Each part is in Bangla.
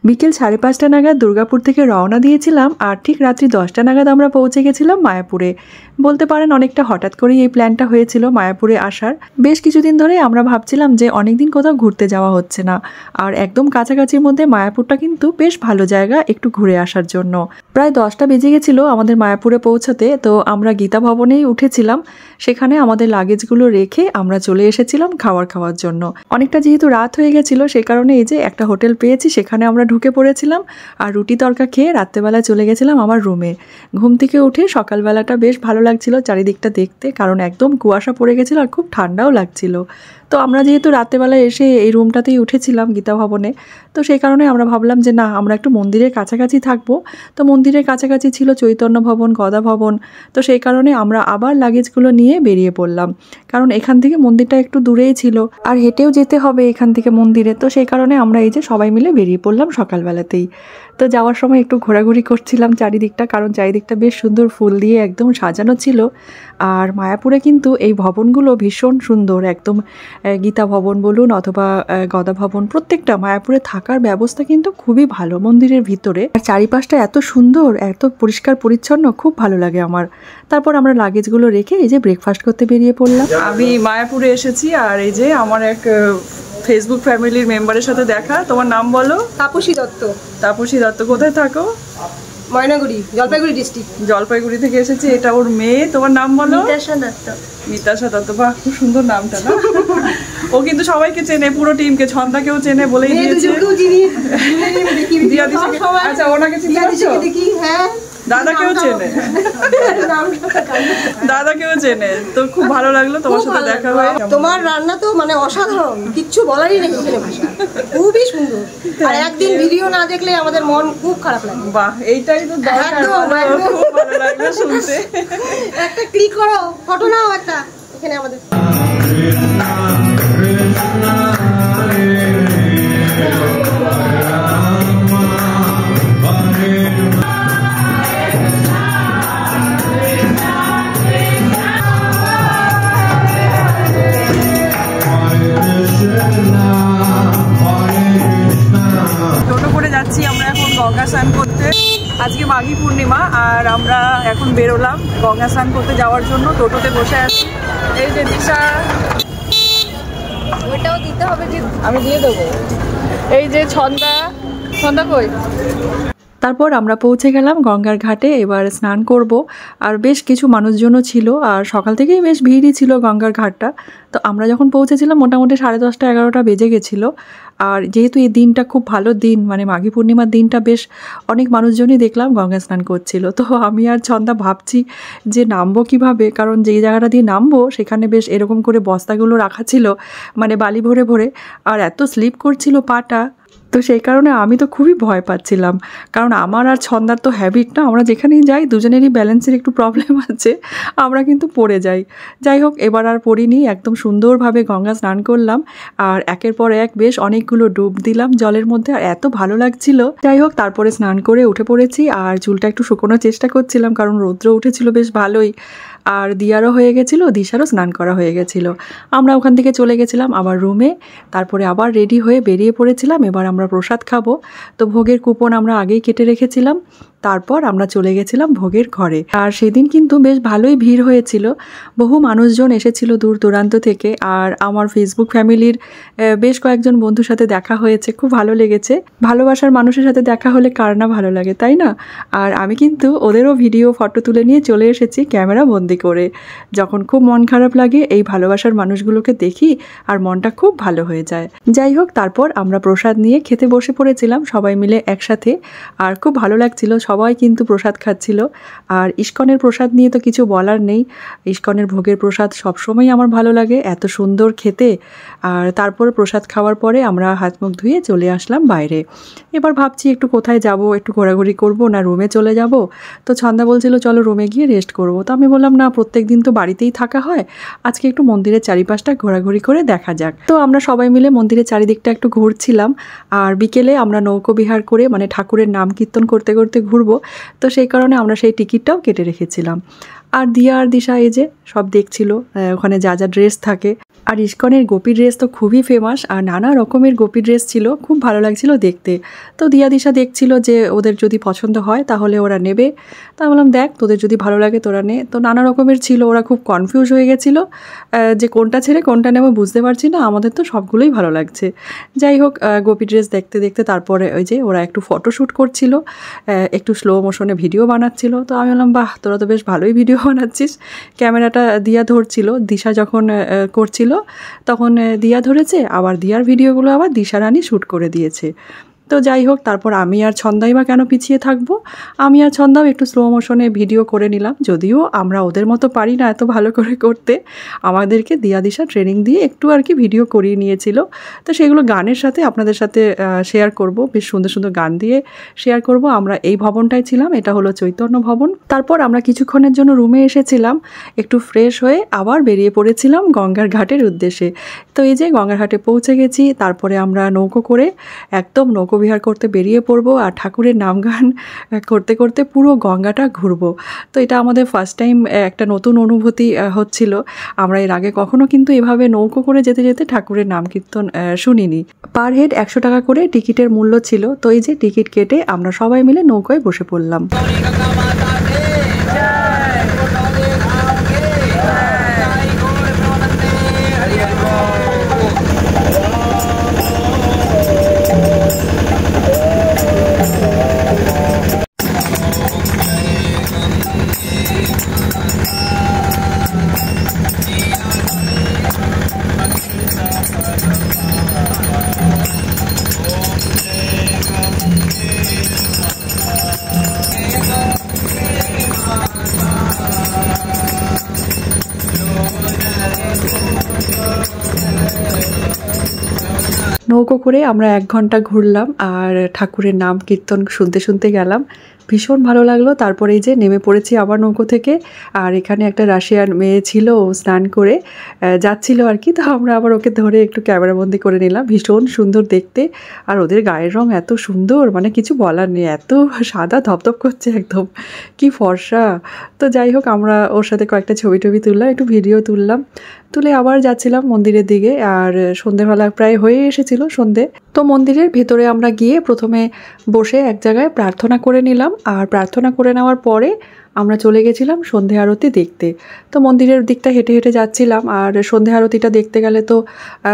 বিকেল 5:30 নাগাদ দুর্গাপুর থেকে রওনা দিয়েছিলাম আর ঠিক রাত্রি 10টা নাগাদ আমরা পৌঁছে গেছিলাম মায়াপুরে। বলতে পারেন অনেকটা হঠাৎ করেই এই প্ল্যানটা হয়েছিল মায়াপুরে আসার। বেশ কিছুদিন ধরে আমরা ভাবছিলাম যে অনেকদিন কোথাও ঘুরতে যাওয়া হচ্ছে না, আর একদম কাছাকাছির মধ্যে মায়াপুরটা কিন্তু বেশ ভালো জায়গা একটু ঘুরে আসার জন্য। প্রায় 10টা বেজে গেছিল আমাদের মায়াপুরে পৌঁছাতে, তো আমরা গীতা ভবনেই উঠেছিলাম। সেখানে আমাদের লাগেজগুলো রেখে আমরা চলে এসেছিলাম খাওয়ার জন্য। অনেকটা যেহেতু রাত হয়ে গেছিল সে কারণে এই যে একটা হোটেল পেয়েছি সেখানে আমরা ঢুকে পড়েছিলাম আর রুটি তরকা খেয়ে রাত্রেবেলা চলে গেছিলাম আমার রুমে। ঘুম থেকে উঠে সকালবেলাটা বেশ ভালো লাগছিল চারিদিকটা দেখতে, কারণ একদম কুয়াশা পড়ে গেছিল আর খুব ঠান্ডাও লাগছিল। তো আমরা যেহেতু রাত্রেবেলায় এসে এই রুমটাতেই উঠেছিলাম গীতা ভবনে, তো সেই কারণে আমরা ভাবলাম যে না, আমরা একটু মন্দিরের কাছাকাছি থাকবো। তো মন্দিরের কাছাকাছি ছিল চৈতন্য ভবন, গদা ভবন। তো সেই কারণে আমরা আবার লাগেজগুলো নিয়ে বেরিয়ে পড়লাম, কারণ এখান থেকে মন্দিরটা একটু দূরেই ছিল আর হেঁটেও যেতে হবে এখান থেকে মন্দিরে। তো সেই কারণে আমরা এই যে সবাই মিলে বেরিয়ে পড়লাম সকালবেলাতেই। তো যাওয়ার সময় একটু ঘোরাঘুরি করছিলাম চারিদিকটা, কারণ চারিদিকটা বেশ সুন্দর ফুল দিয়ে একদম সাজানো ছিল। আর মায়াপুরে কিন্তু এই ভবনগুলো ভীষণ সুন্দর, একদম গীতা ভবন বলুন অথবা গদা ভবন, প্রত্যেকটা মায়াপুরে থাকার ব্যবস্থা কিন্তু খুবই ভালো মন্দিরের ভিতরে। আর চারিপাশটা এত সুন্দর, এত পরিষ্কার পরিচ্ছন্ন, খুব ভালো লাগে আমার। তারপর আমরা লাগেজগুলো রেখে এই যে ব্রেকফাস্ট করতে বেরিয়ে পড়লাম। আমি মায়াপুরে এসেছি আর এই যে আমার এক ফেসবুক ফ্যামিলির মেম্বারের সাথে দেখা। তোমার নাম বলো? তাপসী দত্ত। তাপসী দত্ত। কোথায় থাকো? ময়নাগুড়ি, জলপাইগুড়ি ডিস্ট্রিক্ট। জলপাইগুড়ি থেকে এসেছি। এটা ওর মেয়ে। তোমার নাম বলো? মিতাশা দত্ত। মিতাশা দত্ত। বাহ, খুব সুন্দর নামটা না? ও কিন্তু সবাইকে চেনে, পুরো টিমকে, ছন্দাকেও চেনে বলেই দিয়েছে। আচ্ছা, ওনাকে দেখি। হ্যাঁ, দাদাকেও চেনে, দাদাকেও চেনে। তো খুব ভালো লাগলো তোমার সাথে দেখা হয়ে। তোমার রান্না তো মানে অসাধারণ, কিচ্ছু বলারই নেই, খুবই সুন্দর। আর একদিন ভিডিও না দেখলে আমাদের মন খুব খারাপ লাগে। বাহ, এইটাই তো দরকার। খুব ভালো লাগলো শুনতে। একটা ক্লিক করো, ফটো নাও একটা এখানে আমাদের। টোটো করে যাচ্ছি আমরা এখন গঙ্গা স্নান করতে। আজকে মাঘী পূর্ণিমা আর আমরা এখন বেরোলাম গঙ্গা স্নান করতে যাওয়ার জন্য। টোটোতে বসে আছি। এই যে দিশা, ওইটাও দিতে হবে যে আমি দিয়ে দেবো। এই যে ছন্দা, ছন্দা কই? তারপর আমরা পৌঁছে গেলাম গঙ্গার ঘাটে। এবার স্নান করব। আর বেশ কিছু মানুষজনও ছিল আর সকাল থেকেই বেশ ভিড়ই ছিল গঙ্গার ঘাটটা। তো আমরা যখন পৌঁছেছিলাম মোটামুটি 10:30 11টা বেজে গেছিলো। আর যেহেতু এই দিনটা খুব ভালো দিন, মানে মাঘী পূর্ণিমার দিনটা, বেশ অনেক মানুষজনই দেখলাম গঙ্গা স্নান করছিল। তো আমি আর ছন্দা ভাবছি যে নামবো কীভাবে, কারণ যেই জায়গাটা দিয়ে নামবো সেখানে বেশ এরকম করে বস্তাগুলো রাখা ছিল, মানে বালি ভরে ভরে, আর এত স্লিপ করছিল পাটা। তো সেই কারণে আমি তো খুবই ভয় পাচ্ছিলাম, কারণ আমার আর ছন্দার তো হ্যাবিট না, আমরা যেখানেই যাই দুজনেরই ব্যালেন্সের একটু প্রবলেম আছে, আমরা কিন্তু পড়ে যাই। যাই হোক, এবার আর পড়িনি, একদম সুন্দরভাবে গঙ্গা স্নান করলাম আর একের পর এক বেশ অনেকগুলো ডুব দিলাম জলের মধ্যে, আর এত ভালো লাগছিল। যাই হোক, তারপরে স্নান করে উঠে পড়েছি আর চুলটা একটু শুকোনোর চেষ্টা করছিলাম, কারণ রৌদ্র উঠেছিল বেশ ভালোই। আর দিয়ারও হয়ে গেছিলো, দিশারও স্নান করা হয়ে গেছিলো। আমরা ওখান থেকে চলে গেছিলাম আবার রুমে। তারপরে আবার রেডি হয়ে বেরিয়ে পড়েছিলাম। এবার আমরা প্রসাদ খাবো। তো ভোগের কুপন আমরা আগেই কেটে রেখেছিলাম। তারপর আমরা চলে গেছিলাম ভোগের ঘরে। আর সেদিন কিন্তু বেশ ভালোই ভিড় হয়েছিল, বহু মানুষজন এসেছিল দূর দূরান্ত থেকে। আর আমার ফেসবুক ফ্যামিলির বেশ কয়েকজন বন্ধুর সাথে দেখা হয়েছে, খুব ভালো লেগেছে। ভালোবাসার মানুষের সাথে দেখা হলে কার না ভালো লাগে, তাই না? আর আমি কিন্তু ওদেরও ভিডিও ফটো তুলে নিয়ে চলে এসেছি ক্যামেরা বন্দি করে। যখন খুব মন খারাপ লাগে এই ভালোবাসার মানুষগুলোকে দেখি আর মনটা খুব ভালো হয়ে যায়। যাই হোক, তারপর আমরা প্রসাদ নিয়ে খেতে বসে পড়েছিলাম সবাই মিলে একসাথে। আর খুব ভালো লাগছিল, সবাই কিন্তু প্রসাদ খাচ্ছিল। আর ইস্কনের প্রসাদ নিয়ে তো কিছু বলার নেই, ইস্কনের ভোগের প্রসাদ সবসময় আমার ভালো লাগে, এত সুন্দর খেতে। আর তারপর প্রসাদ খাওয়ার পরে আমরা হাত মুখ ধুয়ে চলে আসলাম বাইরে। এবার ভাবছি একটু কোথায় যাব, একটু ঘোরাঘুরি করব না রুমে চলে যাব। তো ছন্দা বলছিল চলো রুমে গিয়ে রেস্ট করব। তো আমি বললাম না, প্রত্যেক দিন তো বাড়িতেই থাকা হয়, আজকে একটু মন্দিরের চারিপাশটা ঘোরাঘুরি করে দেখা যাক। তো আমরা সবাই মিলে মন্দিরের চারিদিকটা একটু ঘুরছিলাম। আর বিকেলে আমরা নৌকো বিহার করে, মানে ঠাকুরের নাম কীর্তন করতে করতে ঘুরবো। তো সেই কারণে আমরা সেই টিকিটটাও কেটে রেখেছিলাম। আর দিয়া আর দিশা এই যে সব দেখছিল ওখানে যা যা ড্রেস থাকে। আর ইস্কনের গোপী ড্রেস তো খুবই ফেমাস, আর নানা রকমের গোপী ড্রেস ছিল, খুব ভালো লাগছিল দেখতে। তো দিয়া দিশা দেখছিল যে ওদের যদি পছন্দ হয় তাহলে ওরা নেবে। তা বললাম দেখ তোদের যদি ভালো লাগে তোরা নে। তো নানা রকমের ছিল, ওরা খুব কনফিউজ হয়ে গেছিল যে কোনটা ছেড়ে কোনটা নেবো বুঝতে পারছি না, আমাদের তো সবগুলোই ভালো লাগছে। যাই হোক গোপী ড্রেস দেখতে দেখতে তারপরে ওই যে ওরা একটু ফটোশ্যুট করছিল, একটু স্লো মোশনে ভিডিও বানাচ্ছিল। তো আমি বললাম বাহ তোরা তো বেশ ভালোই ভিডিও বানাচ্ছিস। ক্যামেরাটা দিয়া ধরছিল, দিশা যখন করছিল তখন দিয়া ধরেছে, আবার দিয়ার ভিডিওগুলো আবার দিশা রানী শ্যুট করে দিয়েছে। তো যাই হোক তারপর আমি আর ছন্দাই বা কেন পিছিয়ে থাকবো, আমি আর ছন্দাও একটু স্লো মোশনে ভিডিও করে নিলাম। যদিও আমরা ওদের মতো পারি না এত ভালো করে করতে, আমাদেরকে দিয়া দিশা ট্রেনিং দিয়ে একটু আর কি ভিডিও করিয়ে নিয়েছিল। তো সেগুলো গানের সাথে আপনাদের সাথে শেয়ার করব, বেশ সুন্দর সুন্দর গান দিয়ে শেয়ার করব। আমরা এই ভবনটায় ছিলাম, এটা হলো চৈতন্য ভবন। তারপর আমরা কিছুক্ষণের জন্য রুমে এসেছিলাম, একটু ফ্রেশ হয়ে আবার বেরিয়ে পড়েছিলাম গঙ্গার ঘাটের উদ্দেশ্যে। তো এই যে গঙ্গার ঘাটে পৌঁছে গেছি, তারপরে আমরা নৌকো করে একদম নৌকো বিহার করতে বেরিয়ে পড়বো, আর ঠাকুরের নাম গান করতে করতে পুরো গঙ্গাটা ঘুরবো। তো এটা আমাদের ফার্স্ট টাইম, একটা নতুন অনুভূতি হচ্ছিল। আমরা এর আগে কখনো কিন্তু এভাবে নৌকো করে যেতে যেতে ঠাকুরের নাম কীর্তন শুনিনি। পার হেড 100 টাকা করে টিকিটের মূল্য ছিল। তো এই যে টিকিট কেটে আমরা সবাই মিলে নৌকায় বসে পড়লাম। নৌকো করে আমরা 1 ঘন্টা ঘুরলাম আর ঠাকুরের নাম কীর্তন শুনতে শুনতে গেলাম, ভীষণ ভালো লাগলো। তারপরে এই যে নেমে পড়েছি আবার নৌকো থেকে, আর এখানে একটা রাশিয়ান মেয়ে ছিল, ও স্নান করে যাচ্ছিল আর কি। তো আমরা আবার ওকে ধরে একটু ক্যামেরাবন্দি করে নিলাম, ভীষণ সুন্দর দেখতে। আর ওদের গায়ের রং এত সুন্দর, মানে কিছু বলার নেই, এত সাদা ধপধপ করছে একদম, কি ফর্সা। তো যাই হোক আমরা ওর সাথে কয়েকটা ছবি টবি তুললাম, একটু ভিডিও তুললাম, তুলে আবার যাচ্ছিলাম মন্দিরের দিকে। আর সন্ধেবেলা প্রায় হয়ে এসেছিল সন্ধে। তো মন্দিরের ভেতরে আমরা গিয়ে প্রথমে বসে এক জায়গায় প্রার্থনা করে নিলাম, আর প্রার্থনা করে নেওয়ার পরে আমরা চলে গেছিলাম সন্ধে আরতি দেখতে। তো মন্দিরের দিকটা হেঁটে হেঁটে যাচ্ছিলাম, আর সন্ধে আরতিটা দেখতে গেলে তো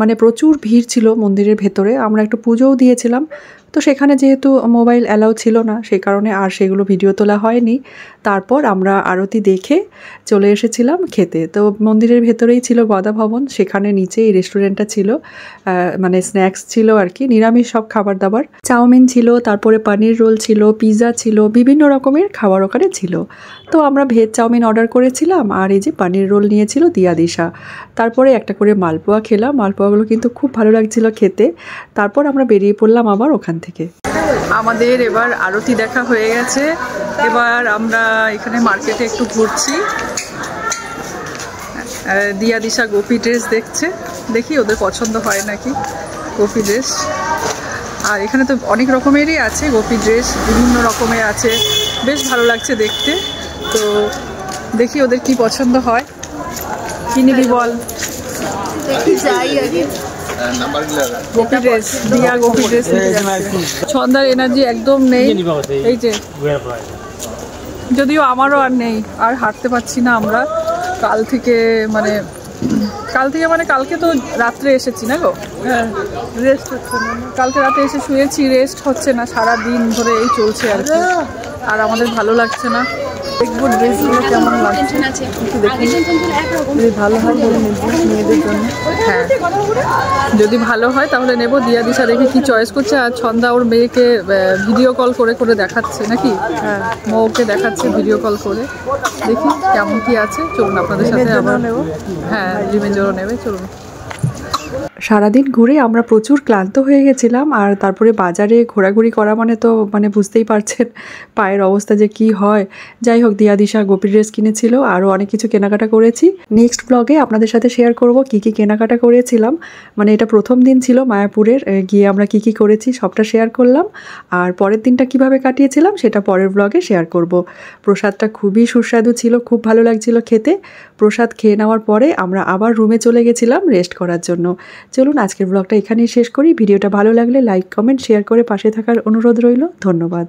মানে প্রচুর ভিড় ছিল মন্দিরের ভেতরে। আমরা একটু পুজোও দিয়েছিলাম, তো সেখানে যেহেতু মোবাইল অ্যালাউ ছিল না সেই কারণে আর সেগুলো ভিডিও তোলা হয়নি। তারপর আমরা আরতি দেখে চলে এসেছিলাম খেতে। তো মন্দিরের ভেতরেই ছিল গদা ভবন, সেখানে নিচে এই রেস্টুরেন্টটা ছিল, মানে স্ন্যাক্স ছিল আর কি, নিরামিষ সব খাবার দাবার, চাউমিন ছিল, তারপরে পনির রোল ছিল, পিৎজা ছিল, বিভিন্ন রকমের খাবার ওখানে ছিল। তো আমরা ভেজ চাউমিন অর্ডার করেছিলাম, আর এই যে পনির রোল নিয়েছিল দিয়া দিশা। তারপরে একটা করে মালপোয়া খেলাম, মালপোয়াগুলো কিন্তু খুব ভালো লাগছিল খেতে। তারপর আমরা বেরিয়ে পড়লাম আবার ওখান থেকে। আমাদের এবার আরতি দেখা হয়ে গেছে, এবার আমরা এখানে মার্কেটে একটু ঘুরছি। দিয়া দিশা গোপী ড্রেস দেখছে, দেখি ওদের পছন্দ হয় নাকি গোপী ড্রেস। আর এখানে তো অনেক রকমেরই আছে গোপী ড্রেস, বিভিন্ন রকমের আছে, বেশ ভালো লাগছে দেখতে। তো দেখি ওদের কি পছন্দ হয়। কি নিবি বল? দেখি যাই আগে। গোপী ড্রেস, দিয়া গোপী ড্রেস। ছন্দার এনার্জি একদম নেই, এই যে যদিও আমারও আর নেই, আর হাঁটতে পারছি না আমরা কাল থেকে, মানে কালকে তো রাত্রে এসেছি না গো, রেস্ট হচ্ছে না, কালকে রাতে এসে শুয়েছি, রেস্ট হচ্ছে না, সারা দিন ধরে এই চলছে আর কি। আর আমাদের ভালো লাগছে না। দেখবো ড্রেসগুলো কেমন লাগছে, যদি ভালো হয় বলে নেবো মেয়েদের জন্য। হ্যাঁ যদি ভালো হয় তাহলে নেবো। দিয়া দিশা দেখি কি চয়েস করছে, আর ছন্দা ওর মেয়েকে ভিডিও কল করে করে দেখাচ্ছে নাকি, হ্যাঁ মৌকে দেখাচ্ছে ভিডিও কল করে, দেখি কেমন কি আছে। চলুন আপনাদের সাথে আবার নেবো, হ্যাঁ রিমের জন্য নেবে, চলুন। সারাদিন ঘুরে আমরা প্রচুর ক্লান্ত হয়ে গেছিলাম, আর তারপরে বাজারে ঘোরাঘুরি করা মানে তো বুঝতেই পারছেন পায়ের অবস্থা যে কি হয়। যাই হোক, দিয়া দিশা গোপীর ড্রেস কিনেছিল, আরও অনেক কিছু কেনাকাটা করেছি। নেক্সট ব্লগে আপনাদের সাথে শেয়ার করব কি কি কেনাকাটা করেছিলাম। মানে এটা প্রথম দিন ছিল মায়াপুরের, গিয়ে আমরা কি কি করেছি সবটা শেয়ার করলাম, আর পরের দিনটা কিভাবে কাটিয়েছিলাম সেটা পরের ব্লগে শেয়ার করব। প্রসাদটা খুবই সুস্বাদু ছিল, খুব ভালো লাগছিল খেতে। প্রসাদ খেয়ে নেওয়ার পরে আমরা আবার রুমে চলে গেছিলাম রেস্ট করার জন্য। চলুন আজকের ব্লগটা এখানেই শেষ করি। ভিডিওটা ভালো লাগলে লাইক, কমেন্ট, শেয়ার করে পাশে থাকার অনুরোধ রইল। ধন্যবাদ।